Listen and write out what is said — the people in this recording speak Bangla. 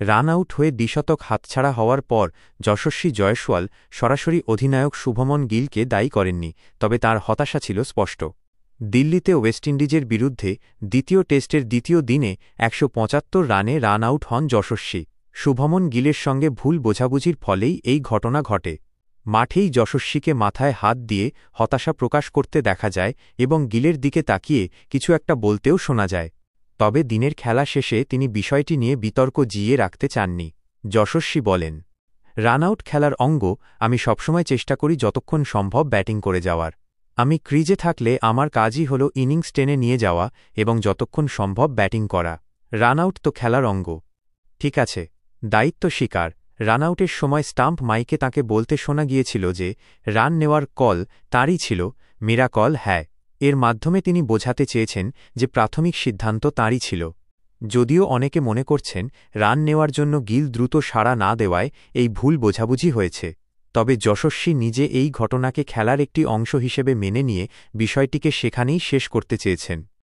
রান আউট হয়ে দ্বিশতক হাতছাড়া হওয়ার পর যশস্বী জয়সওয়াল সরাসরি অধিনায়ক শুভমন গিলকে দায়ী করেননি, তবে তাঁর হতাশা ছিল স্পষ্ট। দিল্লিতে ওয়েস্ট ইন্ডিজের বিরুদ্ধে দ্বিতীয় টেস্টের দ্বিতীয় দিনে ১৭৫ রানে রান আউট হন যশস্বী। শুভমন গিলের সঙ্গে ভুল বোঝাবুঝির ফলেই এই ঘটনা ঘটে। মাঠেই যশস্বীকে মাথায় হাত দিয়ে হতাশা প্রকাশ করতে দেখা যায় এবং গিলের দিকে তাকিয়ে কিছু একটা বলতেও শোনা যায়। তবে দিনের খেলা শেষে তিনি বিষয়টি নিয়ে বিতর্ক জিইয়ে রাখতে চাননি। যশস্বী বলেন, রান আউট খেলার অঙ্গ। আমি সবসময় চেষ্টা করি যতক্ষণ সম্ভব ব্যাটিং করে যাওয়ার। আমি ক্রিজে থাকলে আমার কাজই হল ইনিংস টেনে নিয়ে যাওয়া এবং যতক্ষণ সম্ভব ব্যাটিং করা। রান আউট তো খেলার অঙ্গ। ঠিক আছে, দায়িত্ব স্বীকার। রান আউটের সময় স্টাম্প মাইকে তাঁকে বলতে শোনা গিয়েছিল যে রান নেওয়ার কল তাঁরই ছিল, মেরা কল হ্যায়। এর মাধ্যমে তিনি বোঝাতে চেয়েছেন যে প্রাথমিক সিদ্ধান্ত তাঁরই ছিল। যদিও অনেকে মনে করছেন রান নেওয়ার জন্য গিল দ্রুত সাড়া না দেওয়ায় এই ভুল বোঝাবুঝি হয়েছে, তবে যশস্বী নিজে এই ঘটনাকে খেলার একটি অংশ হিসেবে মেনে নিয়ে বিষয়টিকে সেখানেই শেষ করতে চেয়েছেন।